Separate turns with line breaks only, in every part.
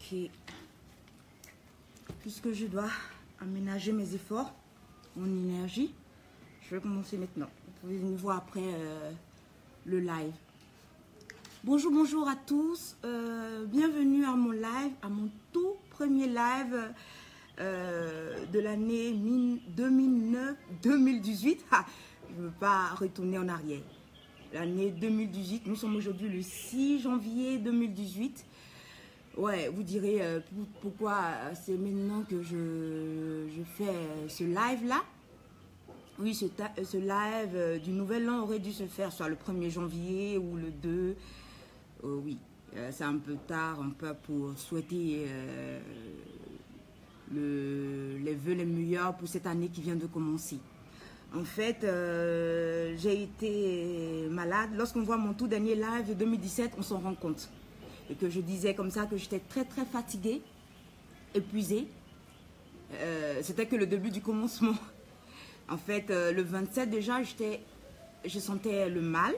Ok. Puisque je dois aménager mes efforts, mon énergie, je vais commencer maintenant. Vous pouvez venir voir après le live. Bonjour, bonjour à tous. Bienvenue à mon live, à mon tout premier live de l'année 2018. Je ne veux pas retourner en arrière. L'année 2018, nous sommes aujourd'hui le 6 janvier 2018. Ouais, vous direz pourquoi c'est maintenant que je fais ce live-là. Oui, ce live du Nouvel An aurait dû se faire soit le 1er janvier ou le 2. Oui, c'est un peu tard, un peu pour souhaiter les vœux les meilleurs pour cette année qui vient de commencer. En fait, j'ai été malade. Lorsqu'on voit mon tout dernier live de 2017, on s'en rend compte. Et que je disais comme ça que j'étais très très fatiguée, épuisée. C'était que le début du commencement. En fait, le 27 déjà, je sentais le mal.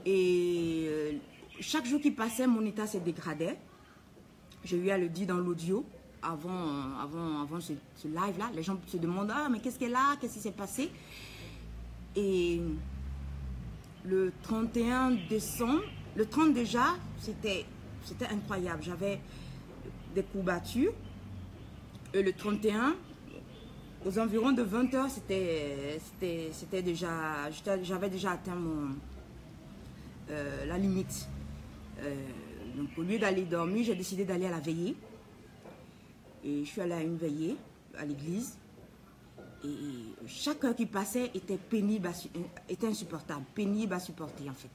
Et chaque jour qui passait, mon état se dégradait. J'ai eu à le dire dans l'audio. Avant ce live-là, les gens se demandent « Ah, mais qu'est-ce qu'elle a? Qu'est-ce qui s'est passé ?» Et le 31 décembre, le 30 déjà, c'était incroyable. J'avais des courbatures. Et le 31, aux environs de 20 h, c'était déjà... J'avais déjà atteint la limite. Donc au lieu d'aller dormir, j'ai décidé d'aller à la veillée. Et je suis allée à une veillée à l'église. Et chaque heure qui passait était pénible, était insupportable, pénible à supporter en fait.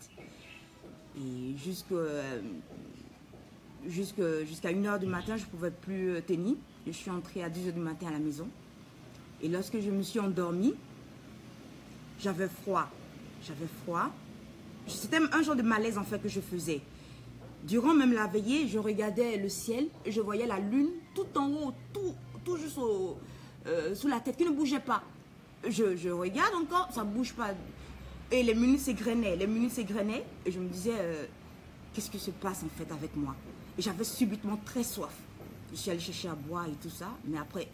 Et jusqu'à 1 h du matin, je ne pouvais plus tenir. Je suis entrée à 10 h du matin à la maison. Et lorsque je me suis endormie, j'avais froid. J'avais froid. C'était un genre de malaise en fait que je faisais. Durant même la veillée, je regardais le ciel et je voyais la lune tout en haut, tout juste sous la tête, qui ne bougeait pas. Je regarde encore, ça ne bouge pas. Et les minutes s'égrenaient, et je me disais, qu'est-ce qui se passe en fait avec moi? Et j'avais subitement très soif. Je suis allée chercher à boire et tout ça, mais après,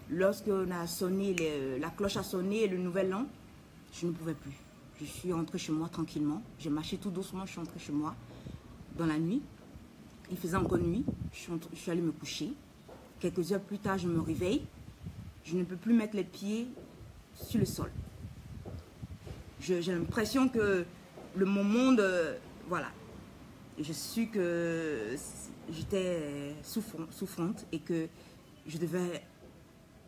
lorsqu'on a sonné, la cloche a sonné, le nouvel an, je ne pouvais plus. Je suis rentrée chez moi tranquillement, j'ai marché tout doucement, je suis rentrée chez moi. Dans la nuit, il faisait encore nuit, je suis allée me coucher. Quelques heures plus tard, je me réveille. Je ne peux plus mettre les pieds sur le sol. J'ai l'impression que mon monde, voilà. Je suis que j'étais souffrante et que je devais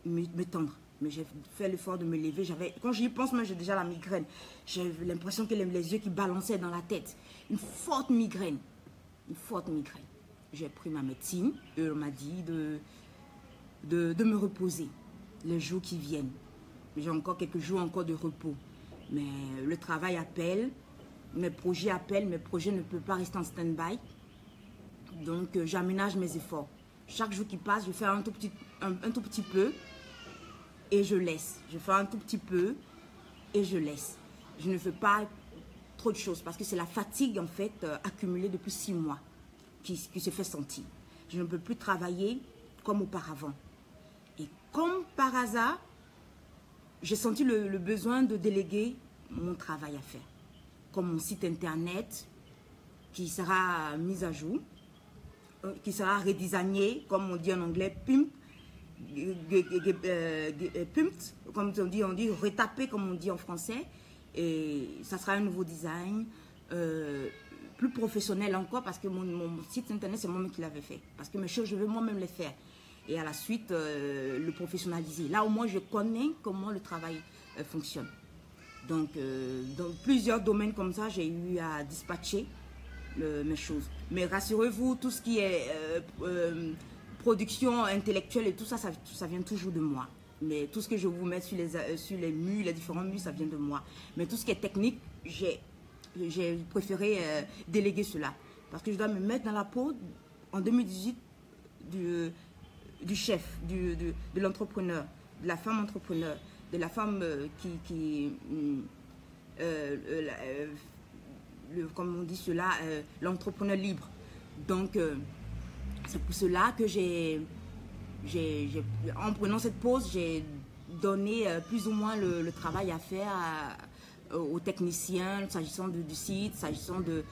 me tendre. Mais j'ai fait l'effort de me lever. Quand j'y pense, moi j'ai déjà la migraine. J'ai l'impression que les yeux qui balançaient dans la tête. Une forte migraine. Une forte migraine. J'ai pris ma médecine et on m'a dit de me reposer les jours qui viennent. J'ai encore quelques jours encore de repos. Mais le travail appelle, mes projets appellent, mes projets ne peuvent pas rester en stand-by. Donc j'aménage mes efforts. Chaque jour qui passe, je fais un tout petit peu et je laisse. Je fais un tout petit peu et je laisse. Je ne fais pas trop de choses parce que c'est la fatigue en fait accumulée depuis 6 mois qui se fait sentir. Je ne peux plus travailler comme auparavant. Et comme par hasard, j'ai senti le besoin de déléguer mon travail à faire. Comme mon site internet qui sera mis à jour, qui sera redesigné, comme on dit en anglais, pimped, comme on dit retapé comme on dit en français. Et ça sera un nouveau design, plus professionnel encore parce que mon site internet, c'est moi-même qui l'avais fait. Parce que mes choses, je veux moi-même les faire. Et à la suite, le professionnaliser. Là, au moins, je connais comment le travail fonctionne. Donc, dans plusieurs domaines comme ça, j'ai eu à dispatcher mes choses. Mais rassurez-vous, tout ce qui est production intellectuelle et tout ça, ça vient toujours de moi. Mais tout ce que je vous mets sur les murs, les différents murs, ça vient de moi. Mais tout ce qui est technique, j'ai préféré déléguer cela. Parce que je dois me mettre dans la peau, en 2018, du chef, de l'entrepreneur, de la femme entrepreneur, de la femme comme on dit cela, l'entrepreneur libre. Donc, C'est pour cela que en prenant cette pause, j'ai donné plus ou moins le travail à faire aux techniciens, s'agissant du site, s'agissant de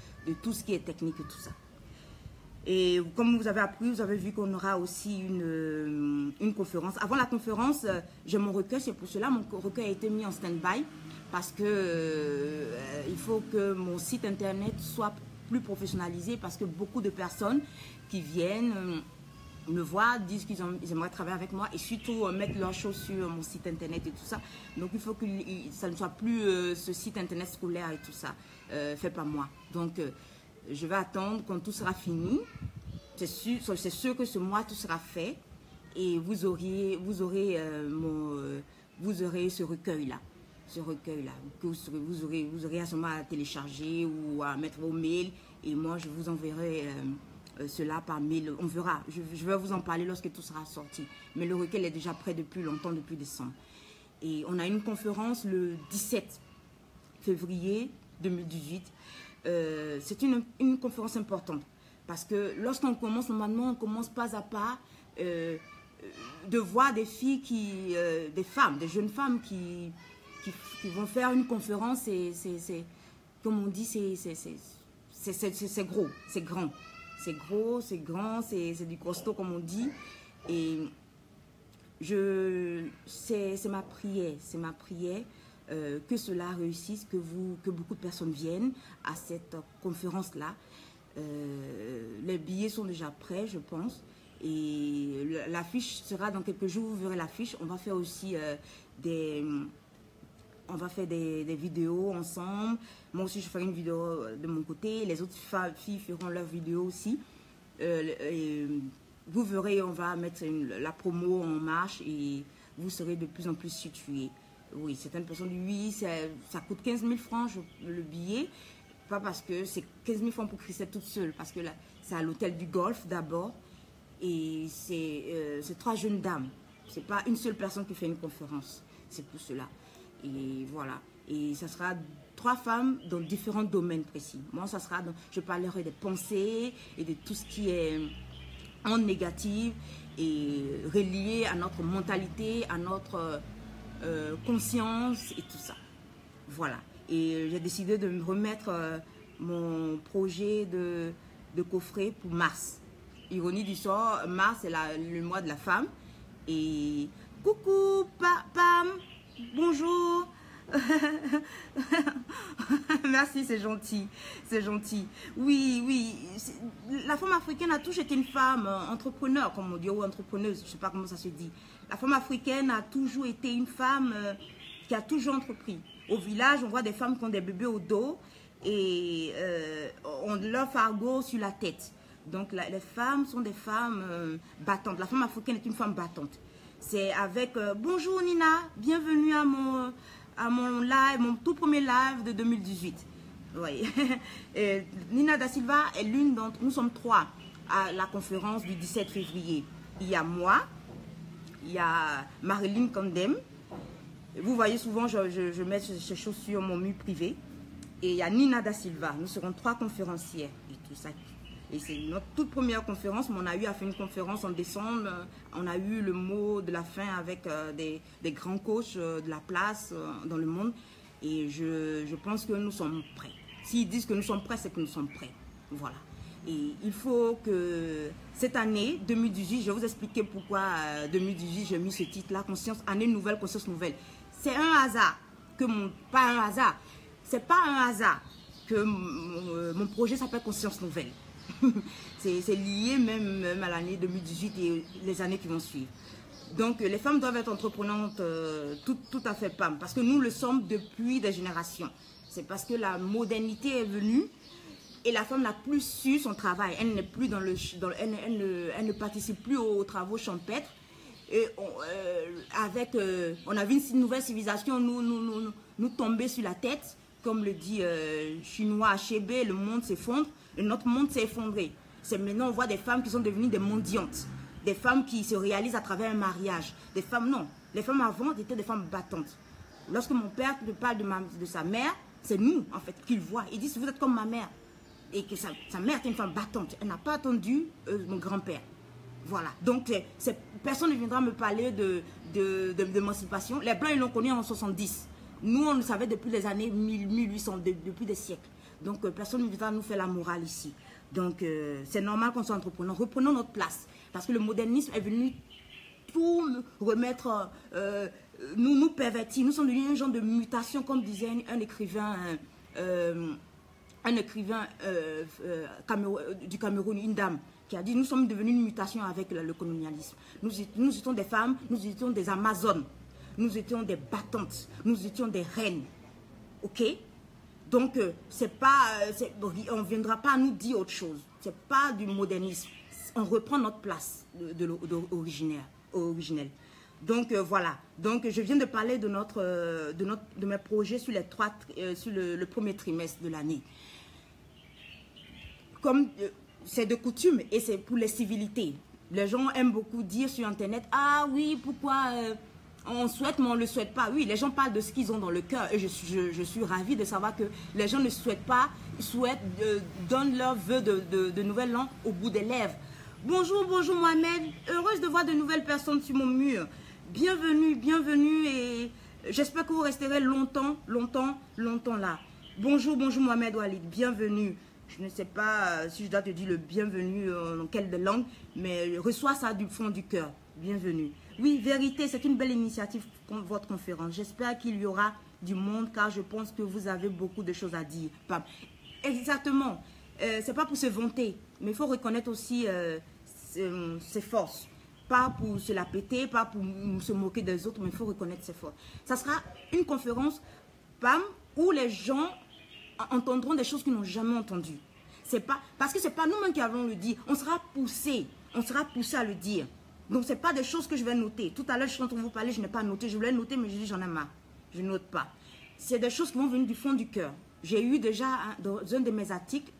tout ce qui est technique et tout ça. Et comme vous avez appris, vous avez vu qu'on aura aussi une conférence. Avant la conférence, j'ai mon recueil, c'est pour cela mon recueil a été mis en stand-by parce que il faut que mon site internet soit plus professionnalisé parce que beaucoup de personnes qui viennent me voir, disent qu'ils aimeraient travailler avec moi et surtout mettre leurs choses sur mon site internet et tout ça. Donc il faut que ça ne soit plus ce site internet scolaire et tout ça, fait par moi. Donc je vais attendre quand tout sera fini. C'est sûr que ce mois tout sera fait et vous aurez ce recueil-là. Que vous aurez à ce moment à télécharger ou à mettre vos mails et moi je vous enverrai cela par mail. On verra, je vais vous en parler lorsque tout sera sorti. Mais le recueil est déjà prêt depuis longtemps, depuis décembre. Et on a une conférence le 17 février 2018. C'est une conférence importante parce que lorsqu'on commence, normalement on commence pas à pas de voir des filles des femmes, des jeunes femmes qui vont faire une conférence. C'est comme on dit, c'est gros, c'est grand, c'est gros, c'est grand, c'est du costaud comme on dit. Et c'est ma prière que cela réussisse, que beaucoup de personnes viennent à cette conférence-là. Les billets sont déjà prêts, je pense. Et l'affiche sera dans quelques jours, vous verrez l'affiche. On va faire aussi des vidéos ensemble. Moi aussi, je ferai une vidéo de mon côté. Les autres filles feront leur vidéo aussi. Et vous verrez, on va mettre la promo en marche et vous serez de plus en plus situés. Oui, certaines personnes disent oui, ça coûte 15 000 francs le billet. Pas parce que c'est 15 000 francs pour Christelle toute seule, parce que là, c'est à l'hôtel du Golfe d'abord. Et c'est 3 jeunes dames. C'est pas une seule personne qui fait une conférence. C'est pour cela. Et voilà. Et ça sera 3 femmes dans différents domaines précis. Moi, ça sera je parlerai des pensées et de tout ce qui est en négatif et relié à notre mentalité, à notre conscience et tout ça. Voilà. Et j'ai décidé de me remettre mon projet de coffret pour mars. Ironie du sort, mars c'est le mois de la femme. Et coucou Pam, bonjour. Merci, c'est gentil, c'est gentil. Oui, la femme africaine a toujours été une femme entrepreneur, comme on dit, ou entrepreneuse, je ne sais pas comment ça se dit. La femme africaine a toujours été une femme qui a toujours entrepris. Au village, on voit des femmes qui ont des bébés au dos et on leur fardeau sur la tête. Donc les femmes sont des femmes battantes. La femme africaine est une femme battante. C'est avec bonjour Nina, bienvenue à mon live, mon tout premier live de 2018. Oui. Nina Da Silva est l'une d'entre nous. Nous sommes 3 à la conférence du 17 février. Il y a moi, il y a Marilyn Kandem. Vous voyez souvent, je mets ces choses sur mon mur privé. Et il y a Nina Da Silva. Nous serons 3 conférencières et tout ça. Et c'est notre toute première conférence, mais on a eu à faire une conférence en décembre. On a eu le mot de la fin avec des grands coachs de la place dans le monde. Et je pense que nous sommes prêts. S'ils disent que nous sommes prêts, c'est que nous sommes prêts. Voilà. Et il faut que cette année, 2018, je vais vous expliquer pourquoi 2018, j'ai mis ce titre-là, année nouvelle, conscience nouvelle. C'est un hasard, pas un hasard. C'est pas un hasard que mon projet s'appelle Conscience Nouvelle. C'est lié même à l'année 2018 et les années qui vont suivre. Donc les femmes doivent être entreprenantes tout à fait pas, parce que nous le sommes depuis des générations. C'est parce que la modernité est venue et la femme n'a plus su son travail. Elle n'est plus elle ne participe plus aux travaux champêtres. Et on a vu une nouvelle civilisation nous tomber sur la tête. Comme le dit chinois Achebe, le monde s'effondre et notre monde s'est effondré. C'est maintenant on voit des femmes qui sont devenues des mendiantes, des femmes qui se réalisent à travers un mariage. Des femmes, non. Les femmes avant étaient des femmes battantes. Lorsque mon père me parle de sa mère, c'est nous en fait qu'il voit. Il dit, vous êtes comme ma mère. et que sa mère était une femme battante. Elle n'a pas attendu mon grand-père. Voilà. Donc, personne ne viendra me parler d'émancipation. Les Blancs, ils l'ont connu en 70. Nous, on le savait depuis les années 1800, depuis des siècles. Donc, personne ne viendra nous faire la morale ici. Donc, c'est normal qu'on soit entrepreneur. Reprenons notre place. Parce que le modernisme est venu tout remettre, nous pervertir. Nous sommes devenus un genre de mutation, comme disait un écrivain du Cameroun, une dame, qui a dit, nous sommes devenus une mutation avec le colonialisme. Nous étions des femmes, nous étions des Amazones, nous étions des battantes, nous étions des reines. Ok? Donc, on ne viendra pas nous dire autre chose. Ce n'est pas du modernisme. On reprend notre place originelle. Donc, voilà. Donc, je viens de parler de mes projets sur le premier trimestre de l'année. Comme c'est de coutume et c'est pour les civilités. Les gens aiment beaucoup dire sur Internet, ah oui, pourquoi on souhaite mais on ne le souhaite pas. Oui, les gens parlent de ce qu'ils ont dans le cœur et je suis ravie de savoir que les gens ne souhaitent pas, donnent leur vœu de nouvel an au bout des lèvres. Bonjour, bonjour Mohamed, heureuse de voir de nouvelles personnes sur mon mur. Bienvenue, bienvenue et j'espère que vous resterez longtemps là. Bonjour, bonjour Mohamed Walid, bienvenue. Je ne sais pas si je dois te dire le bienvenue en quelle langue, mais reçois ça du fond du cœur. Bienvenue. Oui, vérité, c'est une belle initiative, votre conférence. J'espère qu'il y aura du monde, car je pense que vous avez beaucoup de choses à dire. Exactement. C'est pas pour se vanter, mais il faut reconnaître aussi ses forces. Pas pour se la péter, pas pour se moquer des autres, mais il faut reconnaître ses forces. Ça sera une conférence, où les gens entendront des choses qu'ils n'ont jamais entendues. Parce que ce n'est pas nous-mêmes qui allons le dire. On sera poussé à le dire. Donc, ce n'est pas des choses que je vais noter. Tout à l'heure, je suis en train de vous parler, je n'ai pas noté. Je voulais noter, mais je dis, j'en ai marre. Je ne note pas. C'est des choses qui vont venir du fond du cœur. J'ai eu déjà, dans un de mes articles,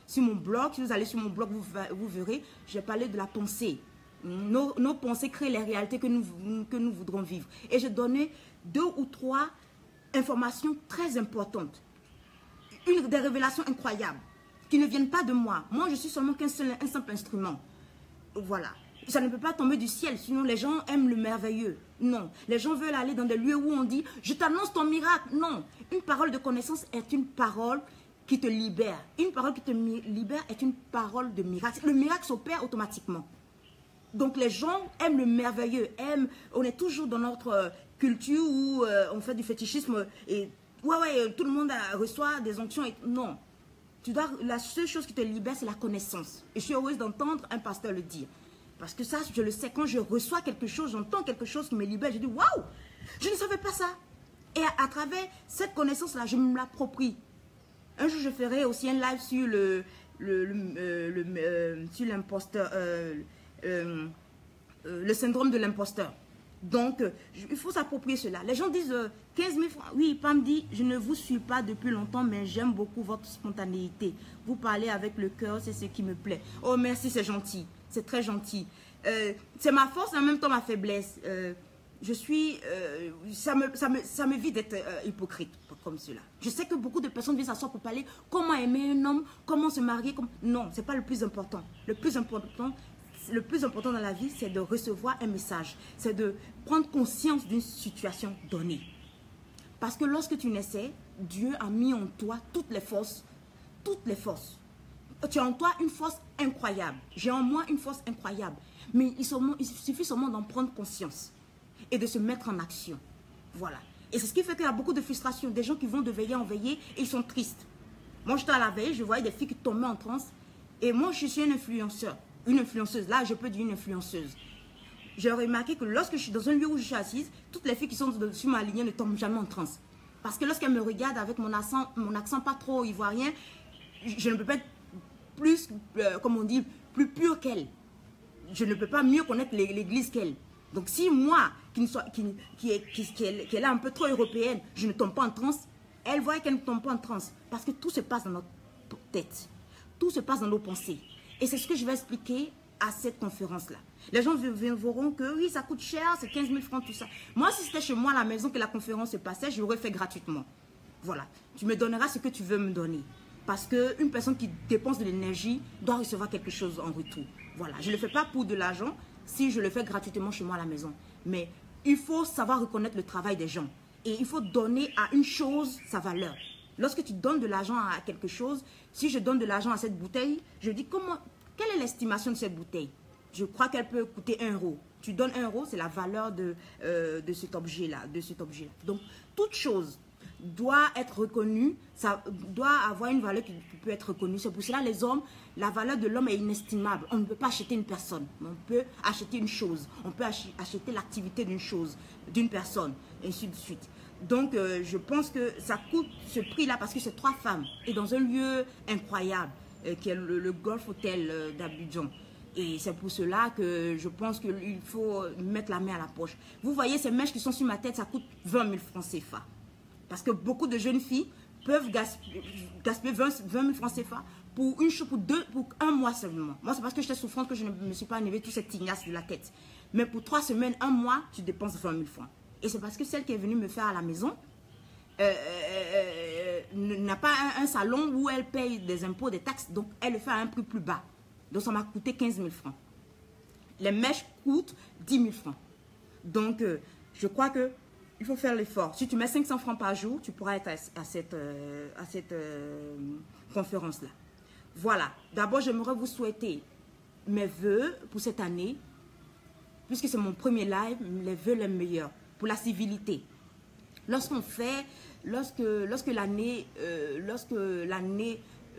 sur mon blog, si vous allez sur mon blog, vous verrez, j'ai parlé de la pensée. Nos pensées créent les réalités que nous voudrons vivre. Et j'ai donné 2 ou 3 informations très importantes. Des révélations incroyables qui ne viennent pas de moi. Moi, je suis seulement un simple instrument. Voilà. Ça ne peut pas tomber du ciel, sinon les gens aiment le merveilleux. Non. Les gens veulent aller dans des lieux où on dit « Je t'annonce ton miracle ». Non. Une parole de connaissance est une parole qui te libère. Une parole qui te libère est une parole de miracle. Le miracle s'opère automatiquement. Donc les gens aiment le merveilleux. On est toujours dans notre culture où on fait du fétichisme et tout le monde reçoit des onctions. Non. La seule chose qui te libère, c'est la connaissance. Et je suis heureuse d'entendre un pasteur le dire. Parce que ça, je le sais, quand je reçois quelque chose, j'entends quelque chose qui me libère, je dis, waouh, je ne savais pas ça. Et à travers cette connaissance-là, je me l'approprie. Un jour, je ferai aussi un live sur sur l'imposteur, le syndrome de l'imposteur. Donc, il faut s'approprier cela. Les gens disent 15 000 francs. Oui, Pam dit, je ne vous suis pas depuis longtemps, mais j'aime beaucoup votre spontanéité. Vous parlez avec le cœur, c'est ce qui me plaît. Oh, merci, c'est gentil. C'est très gentil. C'est ma force et en même temps ma faiblesse. Ça me vide d'être hypocrite comme cela. Je sais que beaucoup de personnes viennent s'asseoir pour parler comment aimer un homme, comment se marier. Non, ce n'est pas le plus important. Le plus important dans la vie, c'est de recevoir un message. C'est de prendre conscience d'une situation donnée. Parce que lorsque tu naissais, Dieu a mis en toi toutes les forces. Toutes les forces. Tu as en toi une force incroyable. J'ai en moi une force incroyable. Mais il suffit seulement d'en prendre conscience et de se mettre en action. Voilà. Et c'est ce qui fait qu'il y a beaucoup de frustration. Des gens qui vont de veillée en veillée et ils sont tristes. Moi, j'étais à la veille, je voyais des filles qui tombaient en transe. Et moi, je suis une influenceur. Une influenceuse. Là, je peux dire une influenceuse. J'ai remarqué que lorsque je suis dans un lieu où je suis assise, toutes les filles qui sont sur ma lignée ne tombent jamais en transe. Parce que lorsqu'elles me regardent avec mon accent pas trop ivoirien, je ne peux pas être plus, comme on dit, plus pure qu'elle. Je ne peux pas mieux connaître l'église qu'elle. Donc si moi, qui est là un peu trop européenne, je ne tombe pas en transe, elle voit qu'elle ne tombe pas en transe. Parce que tout se passe dans notre tête. Tout se passe dans nos pensées. Et c'est ce que je vais expliquer à cette conférence-là. Les gens verront que oui, ça coûte cher, c'est 15 000 francs, tout ça. Moi, si c'était chez moi à la maison que la conférence se passait, je l'aurais fait gratuitement. Voilà. Tu me donneras ce que tu veux me donner. Parce qu'une personne qui dépense de l'énergie doit recevoir quelque chose en retour. Voilà, je ne le fais pas pour de l'argent si je le fais gratuitement chez moi à la maison. Mais il faut savoir reconnaître le travail des gens. Et il faut donner à une chose sa valeur. Lorsque tu donnes de l'argent à quelque chose, si je donne de l'argent à cette bouteille, je dis quelle est l'estimation de cette bouteille? Je crois qu'elle peut coûter 1 euro. Tu donnes 1 euro, c'est la valeur de cet objet-là. Donc, toute chose doit être reconnue, ça doit avoir une valeur qui peut être reconnue. C'est pour cela les hommes, la valeur de l'homme est inestimable. On ne peut pas acheter une personne, mais on peut acheter une chose. On peut acheter l'activité d'une chose, d'une personne, et ainsi de suite. Donc, je pense que ça coûte ce prix-là parce que c'est 3 femmes et dans un lieu incroyable qui est le Golf Hotel d'Abidjan. Et c'est pour cela que je pense qu'il faut mettre la main à la poche. Vous voyez, ces mèches qui sont sur ma tête, ça coûte 20 000 francs CFA. Parce que beaucoup de jeunes filles peuvent gaspiller 20 000 francs CFA pour pour 1 mois seulement. Moi, c'est parce que j'étais souffrante que je ne me suis pas enlevé toute cette tignasse de la tête. Mais pour 3 semaines, 1 mois, tu dépenses 20 000 francs. Et c'est parce que celle qui est venue me faire à la maison n'a pas un salon où elle paye des impôts, des taxes. Donc, elle le fait à un prix plus bas. Donc, ça m'a coûté 15 000 francs. Les mèches coûtent 10 000 francs. Donc, je crois que il faut faire l'effort. Si tu mets 500 francs par jour, tu pourras être à cette conférence-là. Voilà. D'abord, j'aimerais vous souhaiter mes vœux pour cette année, puisque c'est mon premier live, les vœux les meilleurs, pour la civilité. Lorsque l'année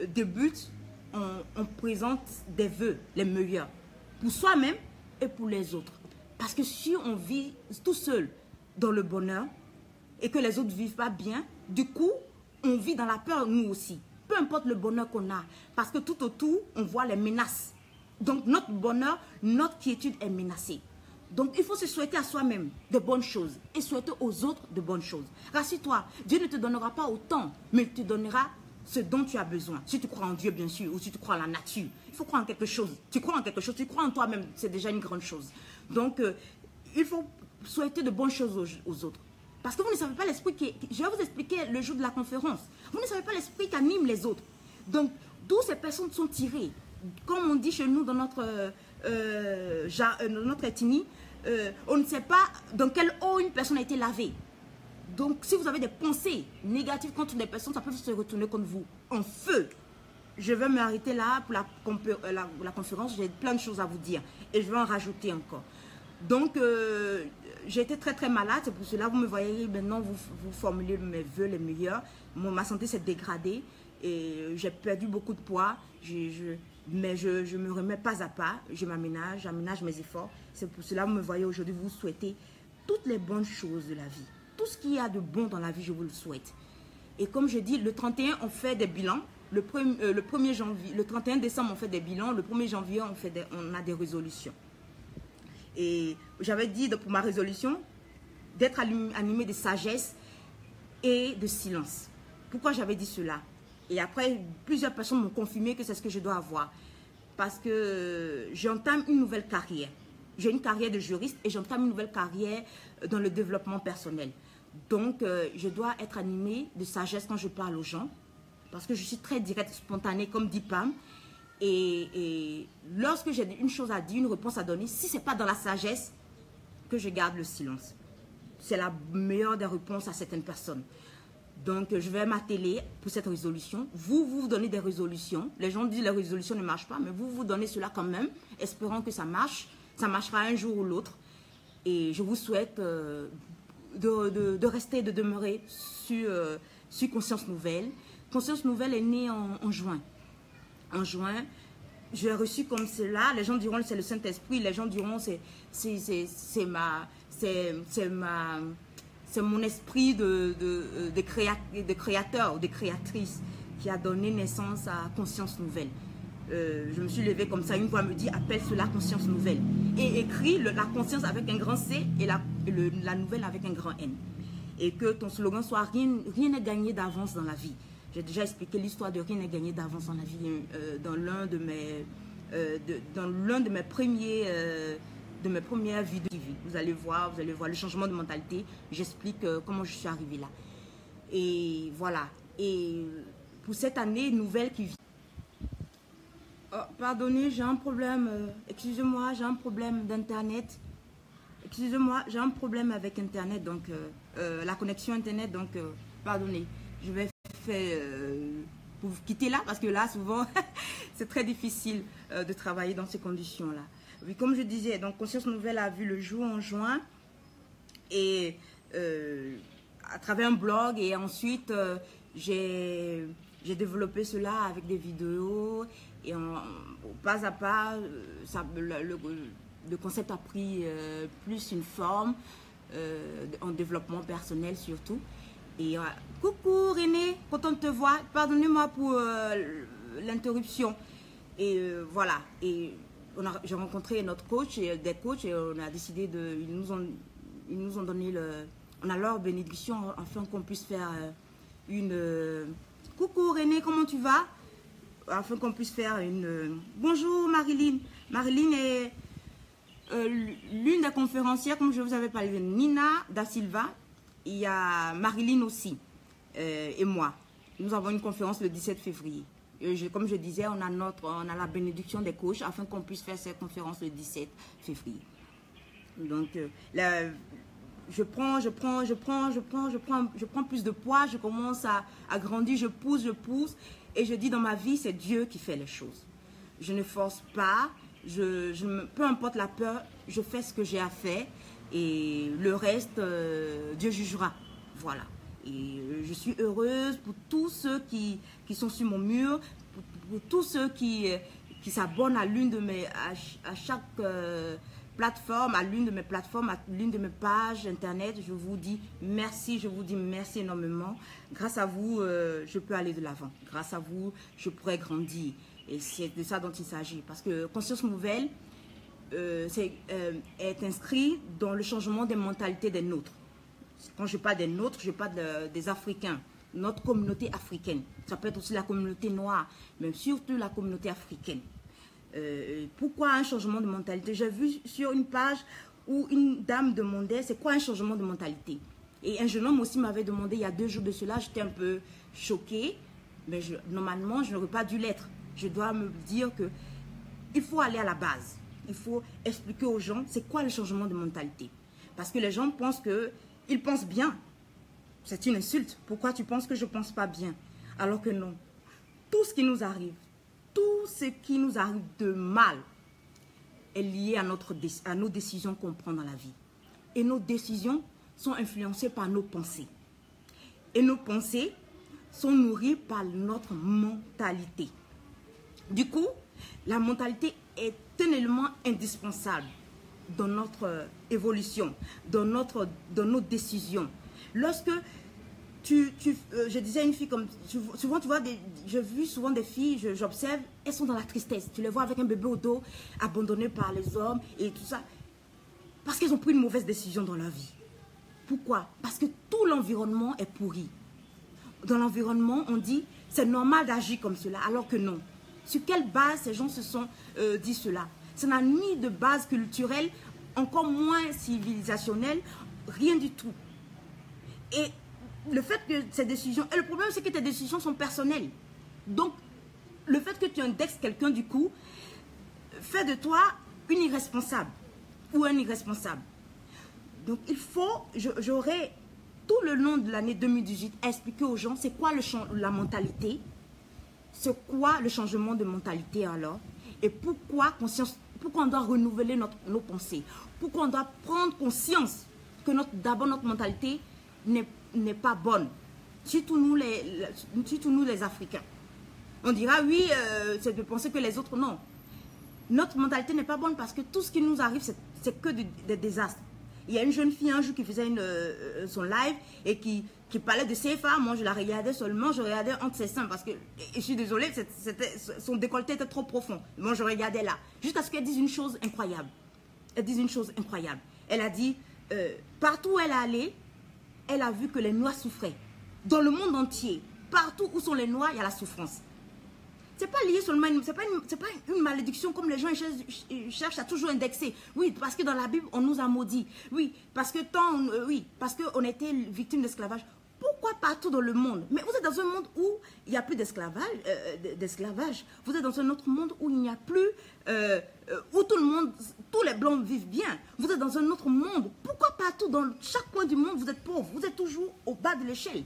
débute, on présente des vœux les meilleurs, pour soi-même et pour les autres. Parce que si on vit tout seul, dans le bonheur et que les autres ne vivent pas bien, du coup, on vit dans la peur nous aussi. Peu importe le bonheur qu'on a, parce que tout autour, on voit les menaces. Donc, notre bonheur, notre quiétude est menacée. Donc, il faut se souhaiter à soi-même de bonnes choses et souhaiter aux autres de bonnes choses. Rassure-toi, Dieu ne te donnera pas autant, mais il te donnera ce dont tu as besoin. Si tu crois en Dieu, bien sûr, ou si tu crois en la nature, il faut croire en quelque chose. Tu crois en quelque chose, tu crois en toi-même, c'est déjà une grande chose. Donc, il faut souhaiter de bonnes choses aux autres. Parce que vous ne savez pas l'esprit qui... Je vais vous expliquer le jour de la conférence. Vous ne savez pas l'esprit qui anime les autres. Donc, d'où ces personnes sont tirées. Comme on dit chez nous dans notre ethnie, on ne sait pas dans quelle eau une personne a été lavée. Donc, si vous avez des pensées négatives contre des personnes, ça peut se retourner contre vous. En feu. Je vais m'arrêter là pour la conférence. J'ai plein de choses à vous dire. Et je vais en rajouter encore. Donc, j'ai été très très malade, c'est pour cela que vous me voyez maintenant, vous formulez mes vœux les meilleurs. Ma santé s'est dégradée et j'ai perdu beaucoup de poids, mais je me remets pas à pas, j'aménage mes efforts. C'est pour cela que vous me voyez aujourd'hui, vous souhaitez toutes les bonnes choses de la vie. Tout ce qu'il y a de bon dans la vie, je vous le souhaite. Et comme je dis, le 31, on fait des bilans. Le 1er janvier, le 31 décembre, on fait des bilans. Le 1er janvier, on a des résolutions. Et j'avais dit pour ma résolution d'être animée de sagesse et de silence. Pourquoi j'avais dit cela? Et après, plusieurs personnes m'ont confirmé que c'est ce que je dois avoir. Parce que j'entame une nouvelle carrière. J'ai une carrière de juriste et j'entame une nouvelle carrière dans le développement personnel. Donc, je dois être animée de sagesse quand je parle aux gens. Parce que je suis très directe, spontanée, comme dit Pam. Et lorsque j'ai une chose à dire, une réponse à donner, si ce n'est pas dans la sagesse, que je garde le silence. C'est la meilleure des réponses à certaines personnes. Donc, je vais m'atteler pour cette résolution. Vous donnez des résolutions. Les gens disent que les résolutions ne marchent pas, mais vous donnez cela quand même, espérant que ça marche. Ça marchera un jour ou l'autre. Et je vous souhaite de rester, de demeurer sur Conscience Nouvelle. Conscience Nouvelle est née en juin. En juin, j'ai reçu comme cela. Les gens diront c'est le Saint-Esprit. Les gens diront c'est mon esprit de créateur ou de créatrice qui a donné naissance à Conscience Nouvelle. Je me suis levée comme ça. Une voix me dit appelle cela Conscience Nouvelle. Et écrit la conscience avec un grand C et la nouvelle avec un grand N. Et que ton slogan soit rien n'est gagné d'avance dans la vie. J'ai déjà expliqué l'histoire de rien n'est gagné d'avance dans la vie dans l'un de mes premières vidéos. Vous allez voir le changement de mentalité. J'explique comment je suis arrivée là. Et voilà. Et pour cette année nouvelle qui vient. Oh, pardonnez, j'ai un problème. Excusez-moi, j'ai un problème d'internet. Excusez-moi, j'ai un problème avec internet, donc la connexion internet, donc pardonnez. Je vais faire pour vous quitter là parce que là souvent c'est très difficile de travailler dans ces conditions-là. Oui, comme je disais, donc Conscience Nouvelle a vu le jour en juin et à travers un blog, et ensuite j'ai développé cela avec des vidéos et pas à pas le concept a pris plus une forme en développement personnel surtout. Et coucou René, content de te voir, pardonnez-moi pour l'interruption. Et voilà, et j'ai rencontré notre coach et des coachs et on a décidé de, ils nous ont donné on a leur bénédiction afin qu'on puisse faire une coucou René, comment tu vas, afin qu'on puisse faire une bonjour Marilyn. Marilyn est l'une des conférencières, comme je vous avais parlé, Nina da Silva. Il y a Marilyn aussi et moi. Nous avons une conférence le 17 février. Comme je disais, on a la bénédiction des coachs afin qu'on puisse faire cette conférence le 17 février. Donc, je prends plus de poids, je commence à grandir, je pousse. Et je dis dans ma vie, c'est Dieu qui fait les choses. Je ne force pas, peu importe la peur, je fais ce que j'ai à faire. Et le reste, Dieu jugera. Voilà. Et je suis heureuse pour tous ceux qui sont sur mon mur, pour tous ceux qui s'abonnent à l'une de à chaque plateforme, à l'une de mes plateformes, à l'une de mes pages internet. Je vous dis merci, énormément. Grâce à vous, je peux aller de l'avant. Grâce à vous, je pourrais grandir. Et c'est de ça dont il s'agit. Parce que Conscience Nouvelle est inscrit dans le changement des mentalités des nôtres. Quand je parle des nôtres, je parle des Africains, notre communauté africaine. Ça peut être aussi la communauté noire, mais surtout la communauté africaine. Pourquoi un changement de mentalité? J'ai vu sur une page où une dame demandait c'est quoi un changement de mentalité. Et un jeune homme aussi m'avait demandé il y a 2 jours de cela, j'étais un peu choquée, mais normalement je n'aurais pas dû l'être. Je dois me dire qu'il faut aller à la base. Il faut expliquer aux gens c'est quoi le changement de mentalité. Parce que les gens pensent qu'ils pensent bien. C'est une insulte. Pourquoi tu penses que je ne pense pas bien? Alors que non. Tout ce qui nous arrive de mal est lié à nos décisions qu'on prend dans la vie. Et nos décisions sont influencées par nos pensées. Et nos pensées sont nourries par notre mentalité. Du coup, la mentalité est un élément indispensable dans notre évolution, dans nos décisions. Lorsque je disais à une fille, comme souvent tu vois, j'ai vu souvent des filles, j'observe, elles sont dans la tristesse. Tu les vois avec un bébé au dos, abandonnées par les hommes et tout ça. Parce qu'elles ont pris une mauvaise décision dans leur vie. Pourquoi? Parce que tout l'environnement est pourri. Dans l'environnement, on dit, c'est normal d'agir comme cela, alors que non. Sur quelle base ces gens se sont dit cela? Ça n'a ni de base culturelle, encore moins civilisationnelle, rien du tout. Et le fait que ces décisions... Et le problème, c'est que tes décisions sont personnelles. Donc, le fait que tu indexes quelqu'un, du coup, fait de toi une irresponsable ou un irresponsable. Donc, il faut... J'aurai tout le long de l'année 2018 à expliquer aux gens c'est quoi la mentalité, c'est quoi le changement de mentalité alors, et pourquoi on doit renouveler nos pensées, pourquoi on doit prendre conscience que d'abord notre mentalité n'est pas bonne, surtout nous les Africains. On dira oui, c'est de penser que les autres non. Notre mentalité n'est pas bonne parce que tout ce qui nous arrive, c'est que des désastres. Il y a une jeune fille un jour qui faisait son live et qui parlait de CFA. Moi, je la regardais seulement, je regardais entre ses seins parce que, et je suis désolée, son décolleté était trop profond. Moi, je regardais là. Jusqu'à ce qu'elle dise une chose incroyable. Elle a dit, partout où elle est allée, elle a vu que les Noirs souffraient. Dans le monde entier, partout où sont les Noirs, il y a la souffrance. C'est pas lié seulement, c'est pas une malédiction comme les gens cherchent à toujours indexer. Oui, parce que dans la Bible, on nous a maudits. Oui, parce que parce qu'on était victime d'esclavage. pourquoi partout dans le monde? Mais vous êtes dans un monde où il n'y a plus d'esclavage. Vous êtes dans un autre monde où il n'y a plus, où tout le monde, tous les blancs vivent bien. Vous êtes dans un autre monde. Pourquoi partout, dans chaque coin du monde, vous êtes pauvre? Vous êtes toujours au bas de l'échelle.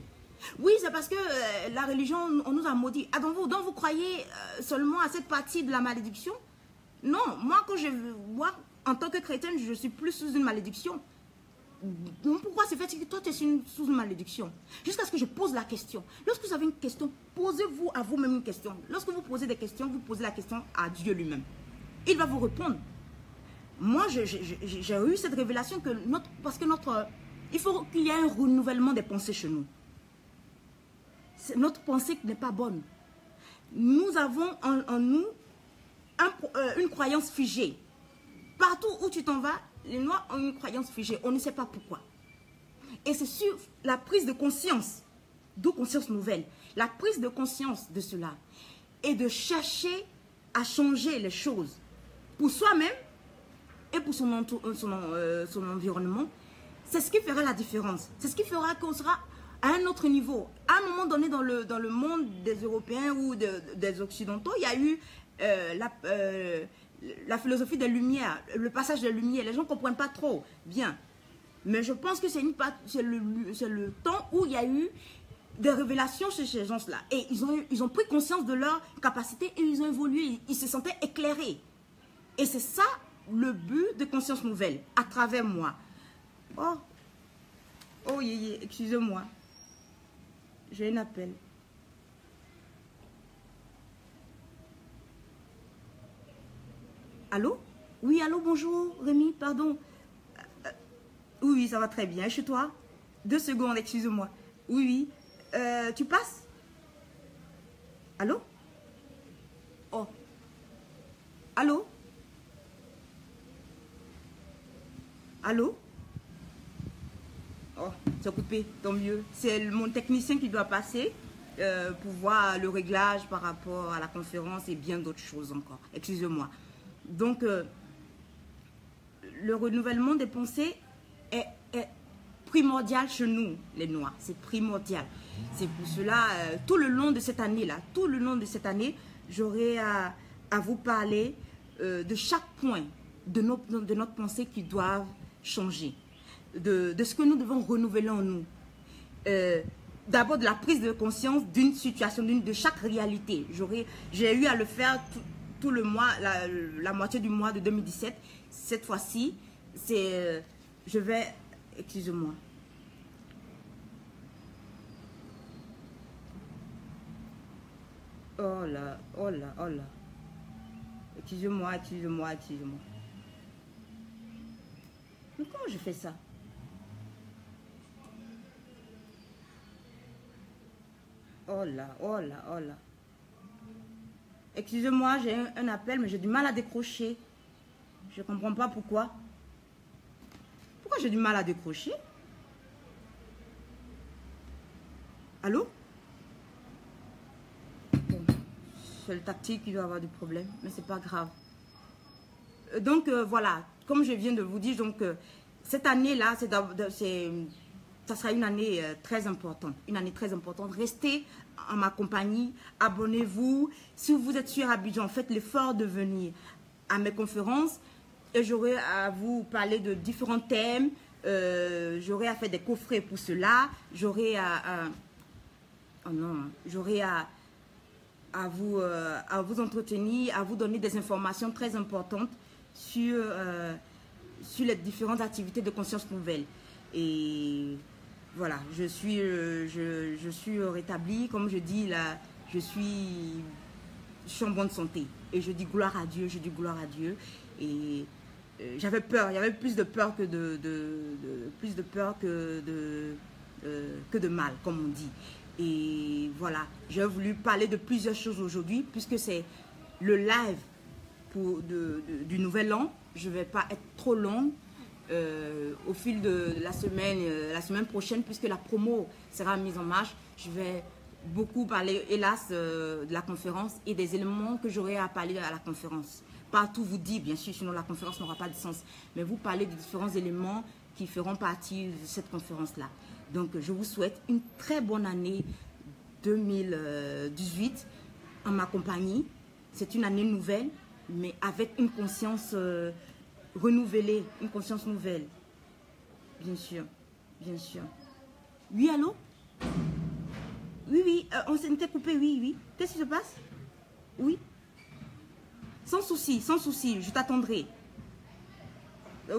Oui, c'est parce que la religion, on nous a maudits. Ah, donc vous croyez seulement à cette partie de la malédiction? Non, moi, en tant que chrétienne, je suis plus sous une malédiction. Donc pourquoi c'est fait que toi tu es sous une malédiction? Jusqu'à ce que je pose la question. Lorsque vous avez une question, posez-vous à vous-même une question. Lorsque vous posez des questions, vous posez la question à Dieu lui-même. Il va vous répondre. Moi, j'ai eu cette révélation que il faut qu'il y ait un renouvellement des pensées chez nous. Notre pensée n'est pas bonne. Nous avons en nous une croyance figée. Partout où tu t'en vas, les Noirs ont une croyance figée. On ne sait pas pourquoi. Et c'est sur la prise de conscience, d'où conscience nouvelle, la prise de conscience de cela et de chercher à changer les choses pour soi-même et pour son environnement, c'est ce qui fera la différence. C'est ce qui fera qu'on sera à un autre niveau. À un moment donné, dans le monde des Européens ou des Occidentaux, il y a eu la philosophie des Lumières, le passage des Lumières. Les gens ne comprennent pas trop bien. Mais je pense que c'est le temps où il y a eu des révélations chez ces gens-là. Et ils ont pris conscience de leur capacité et ils ont évolué. Ils se sentaient éclairés. Et c'est ça le but de Conscience Nouvelle, à travers moi. Oh, excusez-moi. J'ai un appel. Allô? Oui, allô, bonjour, Rémi, pardon. Oui, ça va très bien. Chez toi? 2 secondes, excuse-moi. Oui. Tu passes? Allô? Oh. Allô? Allô? Oh, c'est coupé, tant mieux. C'est mon technicien qui doit passer pour voir le réglage par rapport à la conférence et bien d'autres choses encore. Excusez-moi. Donc, le renouvellement des pensées est primordial chez nous, les Noirs. C'est primordial. C'est pour cela, tout le long de cette année-là, j'aurai à vous parler de chaque point de notre pensée qui doivent changer, de ce que nous devons renouveler en nous. D'abord, de la prise de conscience d'une situation, de chaque réalité. J'ai eu à le faire tout le mois, la moitié du mois de 2017. Cette fois-ci, je vais... Excusez-moi. Oh là. Excusez-moi. Mais comment je fais ça? Oh là. Excusez-moi, j'ai un appel, mais j'ai du mal à décrocher. Je ne comprends pas pourquoi. Pourquoi j'ai du mal à décrocher? Allô? Bon, c'est le tactile qui doit avoir du problème, mais c'est pas grave. Donc voilà, comme je viens de vous dire, donc cette année-là, ça sera une année très importante. Une année très importante. Restez en ma compagnie, abonnez-vous. Si vous êtes sur Abidjan, faites l'effort de venir à mes conférences. Et j'aurai à vous parler de différents thèmes. J'aurai à faire des coffrets pour cela. J'aurai à vous entretenir, à vous donner des informations très importantes sur les différentes activités de Conscience Nouvelle. Et voilà, je suis rétablie, comme je dis là, je suis en bonne santé. Et je dis gloire à Dieu, Et j'avais peur, il y avait plus de peur que de mal, comme on dit. Et voilà, j'ai voulu parler de plusieurs choses aujourd'hui, puisque c'est le live du nouvel an. Je ne vais pas être trop longue au fil de la semaine prochaine, puisque la promo sera mise en marche. Je vais beaucoup parler, hélas, de la conférence et des éléments que j'aurai à parler à la conférence. Pas tout vous dire, bien sûr, sinon la conférence n'aura pas de sens. Mais vous parlez de différents éléments qui feront partie de cette conférence-là. Donc, je vous souhaite une très bonne année 2018 en ma compagnie. C'est une année nouvelle, mais avec une conscience renouvelée, une conscience nouvelle. Bien sûr, bien sûr. Oui, allô? Oui, oui, on s'était coupé, oui, oui. Qu'est-ce qui se passe? Oui. Sans souci, je t'attendrai.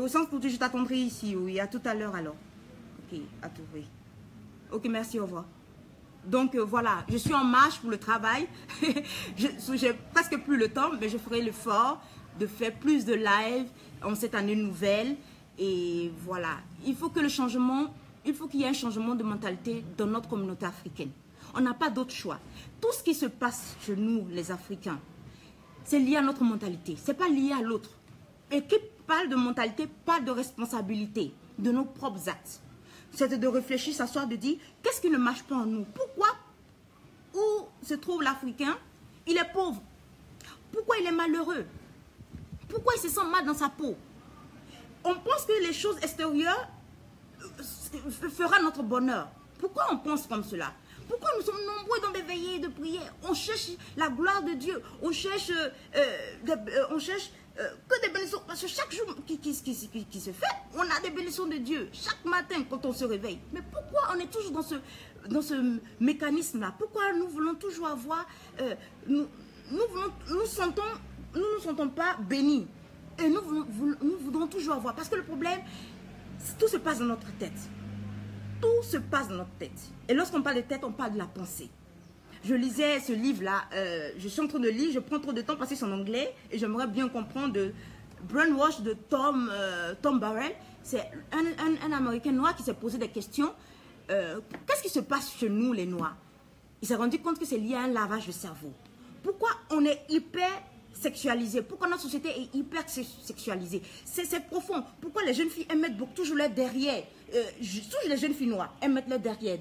Sans souci, je t'attendrai ici, oui, à tout à l'heure alors. Ok, à tout, oui. Ok, merci, au revoir. Donc voilà, je suis en marche pour le travail. J'ai presque plus le temps, mais je ferai l'effort de faire plus de live en cette année nouvelle. Et voilà, il faut que le changement, il faut qu'il y ait un changement de mentalité dans notre communauté africaine. On n'a pas d'autre choix. Tout ce qui se passe chez nous, les Africains, c'est lié à notre mentalité. Ce n'est pas lié à l'autre. Et qui parle de mentalité, parle de responsabilité, de nos propres actes. C'est de réfléchir, s'asseoir, de dire, qu'est-ce qui ne marche pas en nous? Pourquoi? Où se trouve l'Africain? Il est pauvre. Pourquoi il est malheureux? Pourquoi il se sent mal dans sa peau? On pense que les choses extérieures feront notre bonheur. Pourquoi on pense comme cela? Pourquoi nous sommes nombreux dans des veillées de prière? On cherche la gloire de Dieu. On cherche, que des bénédictions. Parce que chaque jour qui se fait, on a des bénédictions de Dieu. Chaque matin quand on se réveille. Mais pourquoi on est toujours dans ce mécanisme-là? Pourquoi nous voulons toujours avoir... nous ne nous sentons pas bénis. Et nous voudrons toujours avoir. Parce que le problème, tout se passe dans notre tête. Tout se passe dans notre tête. Et lorsqu'on parle de tête, on parle de la pensée. Je lisais ce livre-là, je suis en train de lire, je prends trop de temps parce que c'est en anglais et j'aimerais bien comprendre de Brainwash de Tom Barrell. C'est un Américain noir qui s'est posé des questions. Qu'est-ce qui se passe chez nous, les Noirs? Il s'est rendu compte que c'est lié à un lavage de cerveau. Pourquoi on est hyper sexualisé? Pourquoi notre société est hyper sexualisée? C'est profond. Pourquoi les jeunes filles aiment mettre toujours leur derrière? Toujours les jeunes filles noires aiment mettre leur derrière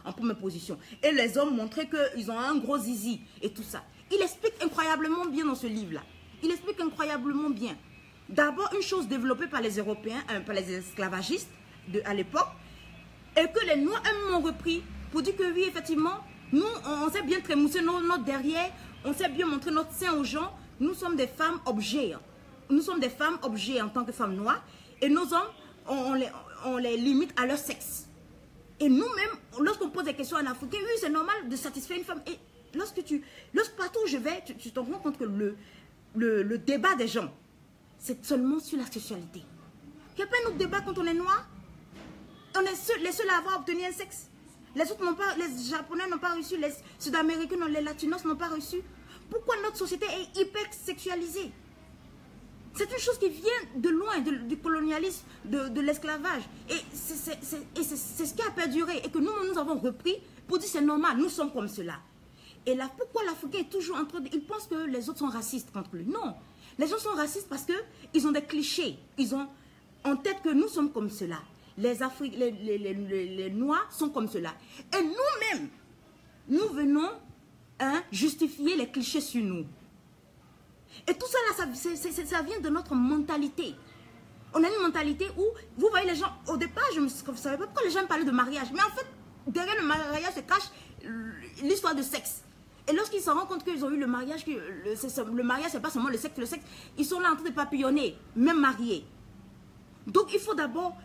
en première position. Et les hommes montraient qu'ils ont un gros zizi et tout ça. Il explique incroyablement bien dans ce livre-là. Il explique incroyablement bien. D'abord, une chose développée par les Européens, par les esclavagistes à l'époque, et que les Noirs ont repris pour dire que oui, effectivement, nous, on sait bien trémousser notre derrière, on sait bien montrer notre sein aux gens. Nous sommes des femmes objets. Nous sommes des femmes objets en tant que femmes noires. Et nos hommes, on les limite à leur sexe. Et nous-mêmes, lorsqu'on pose des questions en Africain, oui, c'est normal de satisfaire une femme. Et partout où je vais, tu te rends compte que le débat des gens, c'est seulement sur la sexualité. Il n'y a pas un autre débat quand on est noir. On est les seuls à avoir obtenu un sexe. Les autres n'ont pas, les Japonais n'ont pas reçu, les Sud-Américains, les Latinos n'ont pas reçu. Pourquoi notre société est hyper sexualisée? C'est une chose qui vient de loin, du colonialisme, de l'esclavage. Et c'est ce qui a perduré et que nous avons repris pour dire c'est normal, nous sommes comme cela. Et là, pourquoi l'Africain est toujours en train de... Il pense que les autres sont racistes contre lui. Non, les gens sont racistes parce qu'ils ont des clichés. Ils ont en tête que nous sommes comme cela. Les Noirs sont comme cela. Et nous-mêmes, nous venons justifier les clichés sur nous. Et tout ça, là, ça vient de notre mentalité. On a une mentalité où, vous voyez les gens, au départ, je ne savais pas pourquoi les gens parlaient de mariage. Mais en fait, derrière le mariage se cache l'histoire de sexe. Et lorsqu'ils se rendent compte qu'ils ont eu le mariage, le mariage, ce n'est pas seulement le sexe, ils sont là en train de papillonner, même mariés. Donc, il faut d'abord...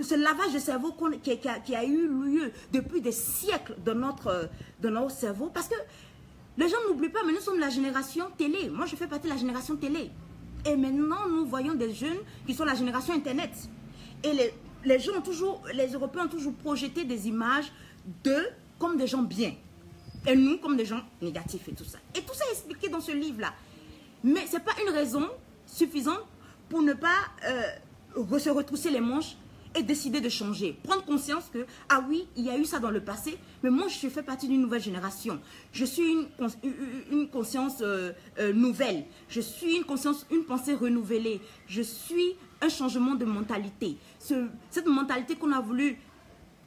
ce lavage de cerveau qui a eu lieu depuis des siècles dans notre cerveau, parce que les gens n'oublient pas, mais nous sommes la génération télé. Moi, je fais partie de la génération télé. Et maintenant, nous voyons des jeunes qui sont la génération Internet. Et les Européens ont toujours projeté des images d'eux comme des gens bien. Et nous, comme des gens négatifs et tout ça. Et tout ça est expliqué dans ce livre-là. Mais ce n'est pas une raison suffisante pour ne pas se retrousser les manches et décider de changer. Prendre conscience que, ah oui, il y a eu ça dans le passé, mais moi, je fais partie d'une nouvelle génération. Je suis une conscience nouvelle. Je suis une pensée renouvelée. Je suis un changement de mentalité. Cette mentalité qu'on a voulu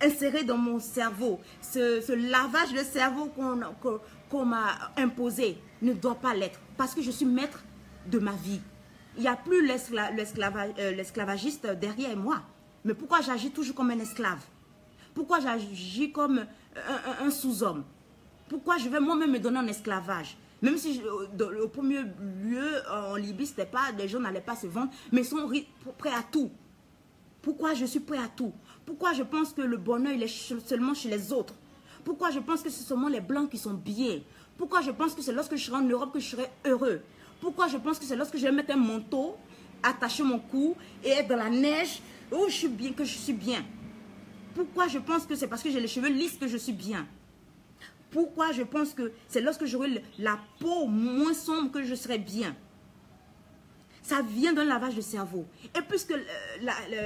insérer dans mon cerveau, ce lavage de cerveau qu'on m'a imposé, ne doit pas l'être. Parce que je suis maître de ma vie. Il n'y a plus l'esclavagiste derrière moi. Mais pourquoi j'agis toujours comme un esclave? Pourquoi j'agis comme un sous-homme? Pourquoi je vais moi-même me donner en esclavage? Même si au premier lieu en Libye, c'était pas, les gens n'allaient pas se vendre, mais ils sont prêts à tout. Pourquoi je suis prêt à tout? Pourquoi je pense que le bonheur, il est seulement chez les autres? Pourquoi je pense que c'est seulement les blancs qui sont bien? Pourquoi je pense que c'est lorsque je serai en Europe que je serai heureux? Pourquoi je pense que c'est lorsque je vais mettre un manteau, attacher mon cou et être dans la neige, où je suis bien, que je suis bien? Pourquoi je pense que c'est parce que j'ai les cheveux lisses que je suis bien? Pourquoi je pense que c'est lorsque j'aurai la peau moins sombre que je serai bien? Ça vient d'un lavage de cerveau. Et puisque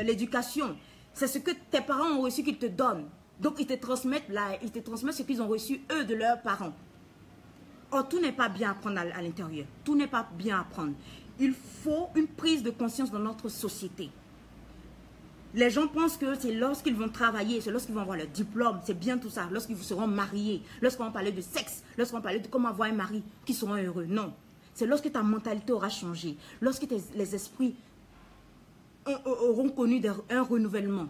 l'éducation, c'est ce que tes parents ont reçu qu'ils te donnent. Donc ils te transmettent ce qu'ils ont reçu eux de leurs parents. Or, tout n'est pas bien à prendre à l'intérieur. Tout n'est pas bien à prendre. Il faut une prise de conscience dans notre société. Les gens pensent que c'est lorsqu'ils vont travailler, c'est lorsqu'ils vont avoir leur diplôme, c'est bien tout ça, lorsqu'ils seront mariés, lorsqu'on va parler de sexe, lorsqu'on va parler de comment avoir un mari, qui seront heureux. Non. C'est lorsque ta mentalité aura changé, lorsque les esprits auront connu un renouvellement.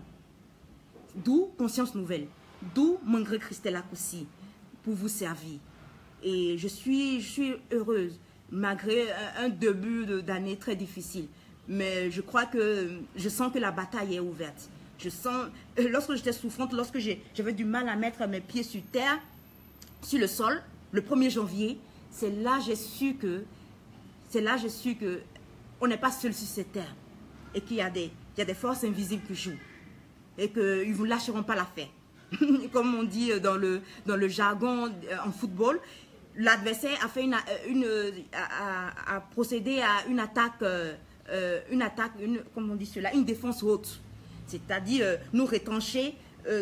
D'où Conscience Nouvelle, d'où Mangré Christelle Akoussi, pour vous servir. Et je suis heureuse, malgré un début d'année très difficile. Mais je crois que, je sens que la bataille est ouverte. Je sens, lorsque j'étais souffrante, lorsque j'avais du mal à mettre mes pieds sur terre, sur le sol, le 1er janvier, c'est là que j'ai su que on n'est pas seul sur cette terre. Et qu'il y a des forces invisibles qui jouent. Et qu'ils ne vous lâcheront pas l'affaire. Comme on dit dans le jargon en football, l'adversaire a fait a procédé à une attaque, comment on dit cela, une défense haute. C'est-à-dire nous retrancher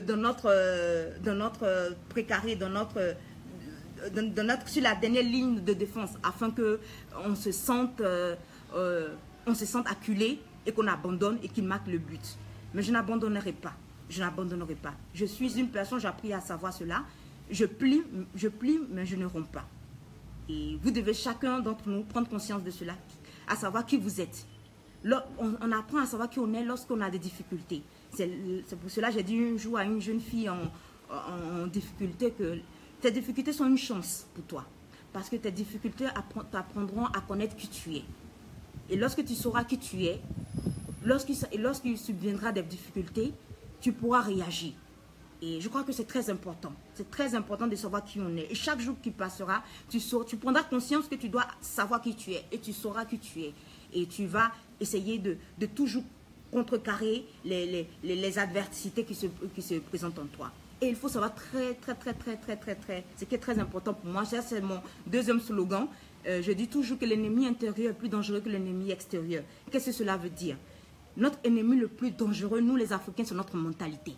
dans notre précaré, sur la dernière ligne de défense, afin qu'on se sente acculé et qu'on abandonne et qu'il marque le but. Mais je n'abandonnerai pas. Je n'abandonnerai pas. Je suis une personne, j'ai appris à savoir cela. Je plie, mais je ne romps pas. Et vous devez chacun d'entre nous prendre conscience de cela, à savoir qui vous êtes. On apprend à savoir qui on est lorsqu'on a des difficultés. C'est pour cela que j'ai dit un jour à une jeune fille en difficulté que tes difficultés sont une chance pour toi. Parce que tes difficultés t'apprendront à connaître qui tu es. Et lorsque tu sauras qui tu es, lorsqu'il subviendra des difficultés, tu pourras réagir. Et je crois que c'est très important. C'est très important de savoir qui on est. Et chaque jour qui passera, tu prendras conscience que tu dois savoir qui tu es. Et tu sauras qui tu es. Et tu vas essayer de toujours contrecarrer les adversités qui se présentent en toi. Et il faut savoir ce qui est très important pour moi. Ça, c'est mon deuxième slogan. Je dis toujours que l'ennemi intérieur est plus dangereux que l'ennemi extérieur. Qu'est-ce que cela veut dire? Notre ennemi le plus dangereux, nous les Africains, c'est notre mentalité.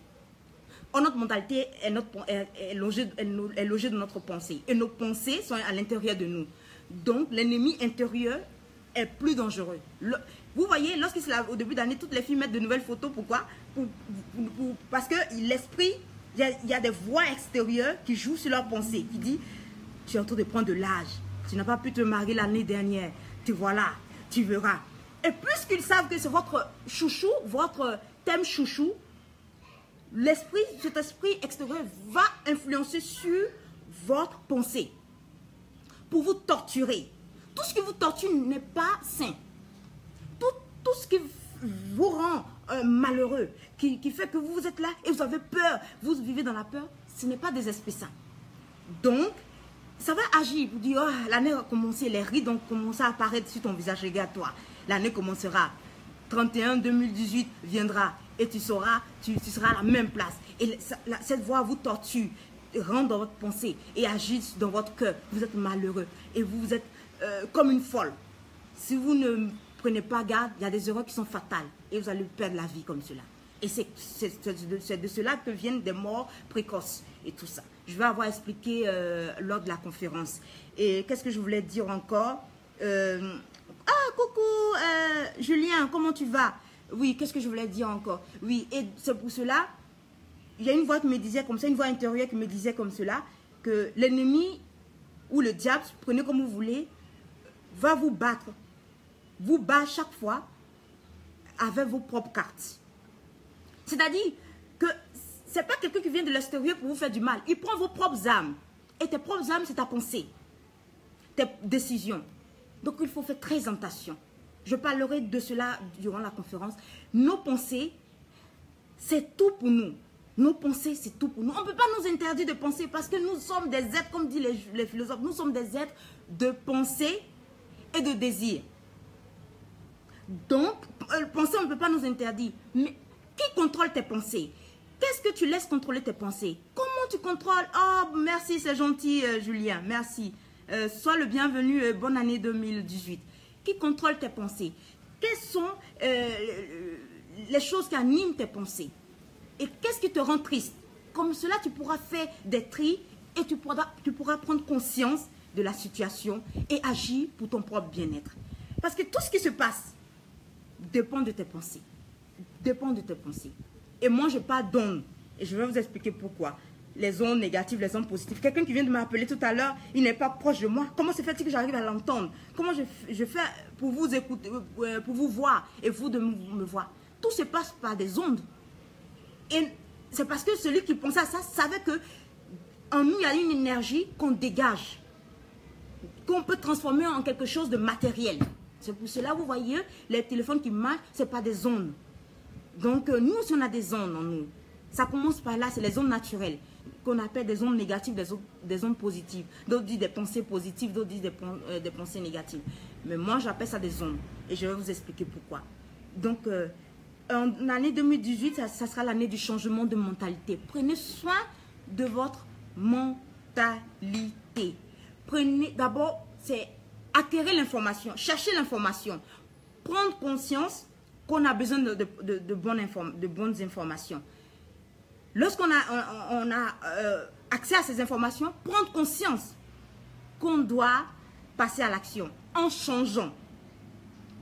Or, notre mentalité est logée dans notre pensée. Et nos pensées sont à l'intérieur de nous. Donc, l'ennemi intérieur est plus dangereux. Vous voyez, au début d'année, toutes les filles mettent de nouvelles photos. Pourquoi? Parce que l'esprit, il y a des voix extérieures qui jouent sur leur pensée, qui disent, tu es en train de prendre de l'âge. Tu n'as pas pu te marier l'année dernière. Tu vois là, tu verras. Et puisqu'ils savent que c'est votre chouchou, votre thème chouchou, cet esprit extérieur va influencer sur votre pensée pour vous torturer. Tout ce qui vous torture n'est pas sain. Tout ce qui vous rend malheureux, qui fait que vous êtes là et vous avez peur, vous vivez dans la peur, ce n'est pas des esprits sains. Donc, ça va agir. Vous dites, oh, l'année a commencé, les rides ont commencé à apparaître sur ton visage, regarde-toi. L'année commencera. 31-2018 viendra et tu seras à la même place. Et cette voix vous torture, rentre dans votre pensée et agit dans votre cœur. Vous êtes malheureux et vous êtes comme une folle. Si vous ne prenez pas garde, il y a des erreurs qui sont fatales et vous allez perdre la vie comme cela. Et c'est de cela que viennent des morts précoces et tout ça. Je vais avoir expliqué lors de la conférence. Et qu'est-ce que je voulais dire encore? Ah, coucou, Julien, comment tu vas? Oui, qu'est-ce que je voulais dire encore? Oui, et c'est pour cela, il y a une voix qui me disait comme ça, une voix intérieure qui me disait comme cela, que l'ennemi ou le diable, prenez comme vous voulez, va vous battre. Vous bat chaque fois avec vos propres cartes. C'est-à-dire que ce n'est pas quelqu'un qui vient de l'extérieur pour vous faire du mal. Il prend vos propres âmes. Et tes propres âmes, c'est ta pensée, tes décisions. Donc, il faut faire très attention. Je parlerai de cela durant la conférence. Nos pensées, c'est tout pour nous. Nos pensées, c'est tout pour nous. On ne peut pas nous interdire de penser parce que nous sommes des êtres, comme disent les philosophes, nous sommes des êtres de pensée et de désir. Donc, penser, on ne peut pas nous interdire. Mais qui contrôle tes pensées? Qu'est-ce que tu laisses contrôler tes pensées? Comment tu contrôles? Oh, merci, c'est gentil, Julien, merci. Sois le bienvenu, bonne année 2018. Qui contrôle tes pensées? Quelles sont les choses qui animent tes pensées? Et qu'est-ce qui te rend triste? Comme cela, tu pourras faire des tris et tu pourras prendre conscience de la situation et agir pour ton propre bien-être. Parce que tout ce qui se passe dépend de tes pensées. Dépend de tes pensées. Et moi, je parle d'ondes. Et je vais vous expliquer pourquoi. Les ondes négatives, les ondes positives. Quelqu'un qui vient de m'appeler tout à l'heure, il n'est pas proche de moi. Comment se fait-il que j'arrive à l'entendre? Comment je fais pour vous écouter, pour vous voir et vous de me voir? Tout se passe par des ondes. Et c'est parce que celui qui pensait à ça savait que en nous, il y a une énergie qu'on dégage, qu'on peut transformer en quelque chose de matériel. C'est pour cela, vous voyez, les téléphones qui marchent, ce n'est pas des ondes. Donc, nous aussi, on a des ondes en nous. Ça commence par là, c'est les ondes naturelles, qu'on appelle des ondes négatives, des ondes positives. D'autres disent des pensées positives, d'autres disent des pensées négatives. Mais moi, j'appelle ça des ondes. Et je vais vous expliquer pourquoi. Donc, en année 2018, ça sera l'année du changement de mentalité. Prenez soin de votre mentalité. Prenez, d'abord, c'est acquérir l'information, chercher l'information, prendre conscience qu'on a besoin de bonnes informations. Lorsqu'on a accès à ces informations, prendre conscience qu'on doit passer à l'action en changeant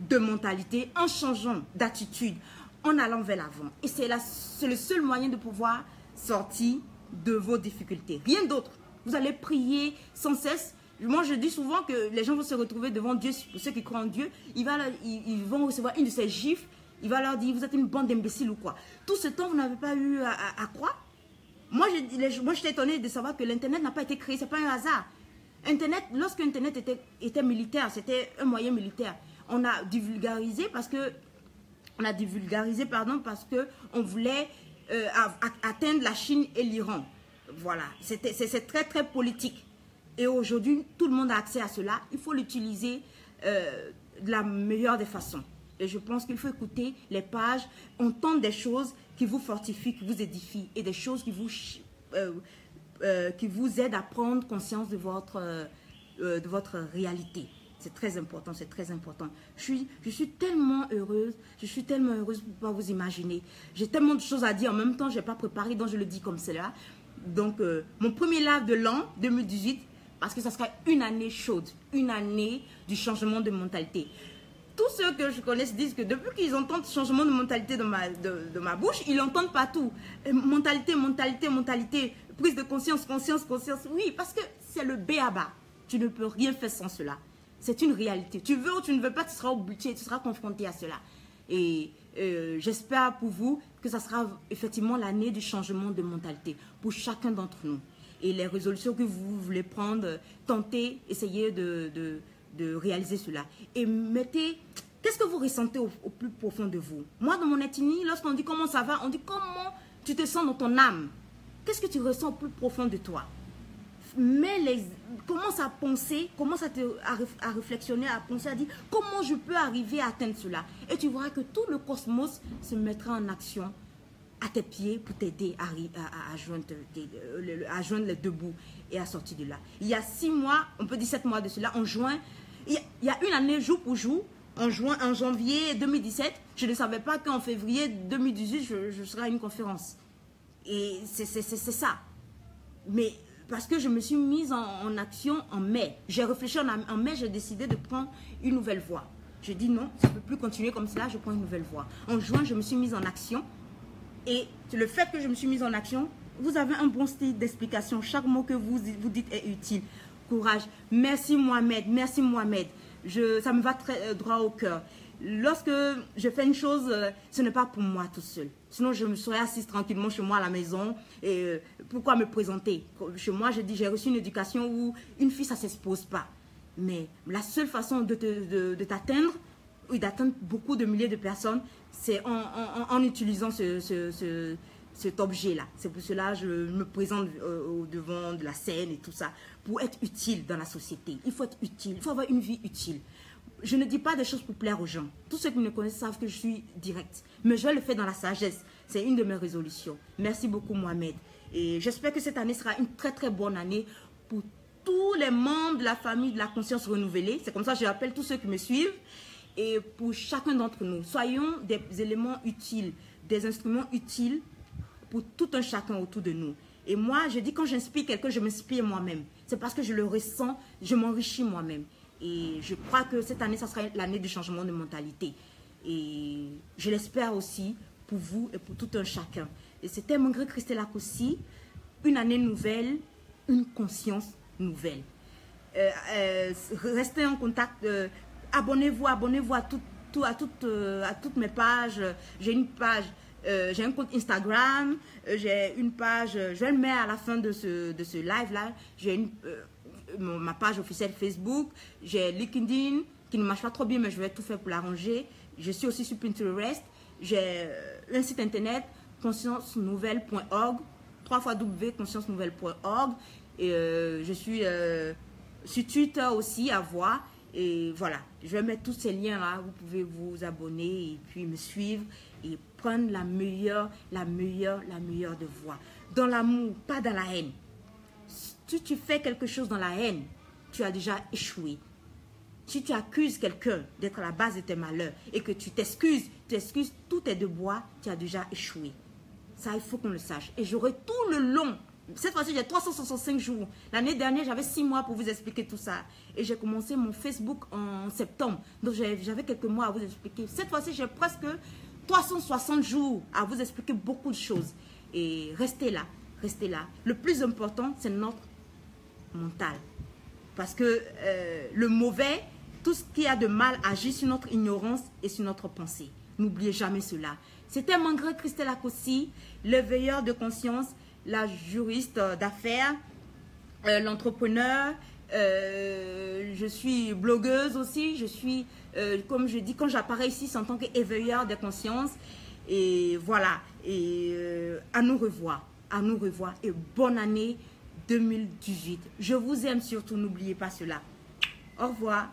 de mentalité, en changeant d'attitude, en allant vers l'avant. Et c'est le seul moyen de pouvoir sortir de vos difficultés. Rien d'autre. Vous allez prier sans cesse. Moi, je dis souvent que les gens vont se retrouver devant Dieu, pour ceux qui croient en Dieu, ils vont recevoir une de ces gifles. Il va leur dire, vous êtes une bande d'imbéciles ou quoi. Tout ce temps, vous n'avez pas eu à croire. Moi, j'étais étonnée de savoir que l'Internet n'a pas été créé. Ce n'est pas un hasard. Internet, lorsque Internet était militaire, c'était un moyen militaire. On a divulgarisé parce que on voulait atteindre la Chine et l'Iran. Voilà, c'est très très politique. Et aujourd'hui, tout le monde a accès à cela. Il faut l'utiliser de la meilleure des façons. Et je pense qu'il faut écouter les pages, entendre des choses qui vous fortifient, qui vous édifient, et des choses qui vous aident à prendre conscience de votre réalité. C'est très important, c'est très important. Je suis tellement heureuse, pour ne pas vous imaginer. J'ai tellement de choses à dire en même temps, je n'ai pas préparé, donc je le dis comme cela. Donc, mon premier live de l'an 2018, parce que ça sera une année chaude, une année du changement de mentalité. Tous ceux que je connais disent que depuis qu'ils entendent changement de mentalité de ma bouche, ils l'entendent partout. Mentalité, mentalité, mentalité, prise de conscience, conscience, conscience. Oui, parce que c'est le b.a.-ba. Tu ne peux rien faire sans cela. C'est une réalité. Tu veux ou tu ne veux pas, tu seras obligé, tu seras confronté à cela. Et j'espère pour vous que ça sera effectivement l'année du changement de mentalité pour chacun d'entre nous. Et les résolutions que vous voulez prendre, tentez, essayez de réaliser cela. Et mettez, qu'est-ce que vous ressentez au plus profond de vous? Moi, dans mon ethnie, lorsqu'on dit comment ça va, on dit comment tu te sens dans ton âme. Qu'est-ce que tu ressens au plus profond de toi? Commence à penser, commence à réflexionner, à penser, à dire comment je peux arriver à atteindre cela. Et tu verras que tout le cosmos se mettra en action à tes pieds pour t'aider à joindre les deux bouts et à sortir de là. Il y a 6 mois, on peut dire 7 mois de cela, en juin, il y a une année jour pour jour, en janvier 2017, je ne savais pas qu'en février 2018, je serai à une conférence. Et c'est ça. Mais parce que je me suis mise en action en mai. J'ai réfléchi en mai, j'ai décidé de prendre une nouvelle voie. Je dis non, ça ne peut plus continuer comme cela, je prends une nouvelle voie. En juin, je me suis mise en action. Et le fait que je me suis mise en action, vous avez un bon style d'explication. Chaque mot que vous dites est utile. Courage. Merci Mohamed, merci Mohamed. Ça me va très droit au cœur. lorsque je fais une chose, ce n'est pas pour moi tout seul. Sinon, je me serais assise tranquillement chez moi à la maison. Et pourquoi me présenter? Chez moi, je dis, j'ai reçu une éducation où une fille, ça ne s'expose pas. Mais la seule façon de t'atteindre, ou d'atteindre beaucoup de milliers de personnes, c'est en utilisant cet objet-là. C'est pour cela que je me présente au devant de la scène et tout ça, pour être utile dans la société. Il faut être utile, il faut avoir une vie utile. Je ne dis pas des choses pour plaire aux gens. Tous ceux qui me connaissent savent que je suis directe. Mais je vais le faire dans la sagesse. C'est une de mes résolutions. Merci beaucoup, Mohamed. Et j'espère que cette année sera une très très bonne année pour tous les membres de la famille de la conscience renouvelée. C'est comme ça que j'appelle tous ceux qui me suivent. Et pour chacun d'entre nous, soyons des éléments utiles, des instruments utiles pour tout un chacun autour de nous. Et moi, je dis quand j'inspire quelqu'un, je m'inspire moi-même. C'est parce que je le ressens, je m'enrichis moi-même. Et je crois que cette année, ça sera l'année du changement de mentalité. Et je l'espère aussi pour vous et pour tout un chacun. Et c'était Mangre Christelle Akossi, une année nouvelle, une conscience nouvelle. Restez en contact, abonnez-vous à toutes mes pages. J'ai une page, j'ai un compte Instagram, j'ai une page, je vais le mettre à la fin de ce live-là. J'ai ma page officielle Facebook, j'ai LinkedIn qui ne marche pas trop bien, mais je vais tout faire pour l'arranger. Je suis aussi sur Pinterest. J'ai un site internet, consciencenouvelle.org, www.consciencenouvelle.org. Et je suis sur Twitter aussi à voir. Et voilà, je vais mettre tous ces liens-là. Vous pouvez vous abonner et puis me suivre et prendre la meilleure de voix. Dans l'amour, pas dans la haine. Si tu fais quelque chose dans la haine, tu as déjà échoué. Si tu accuses quelqu'un d'être à la base de tes malheurs et que tu t'excuses, tout est de bois, tu as déjà échoué. Ça, il faut qu'on le sache. Et j'aurai tout le long. Cette fois-ci, j'ai 365 jours. L'année dernière, j'avais 6 mois pour vous expliquer tout ça. Et j'ai commencé mon Facebook en septembre. Donc, j'avais quelques mois à vous expliquer. Cette fois-ci, j'ai presque 360 jours à vous expliquer beaucoup de choses. Et restez là, restez là. Le plus important, c'est notre mental. Parce que le mauvais, tout ce qui a de mal agit sur notre ignorance et sur notre pensée. N'oubliez jamais cela. C'était Mangre Christelle Akossi, le veilleur de conscience, la juriste d'affaires, l'entrepreneur. Je suis blogueuse aussi. Je suis, comme je dis, quand j'apparais ici, c'est en tant qu'éveilleur de conscience. Et voilà. Et à nous revoir. À nous revoir. Et bonne année 2018. Je vous aime surtout. N'oubliez pas cela. Au revoir.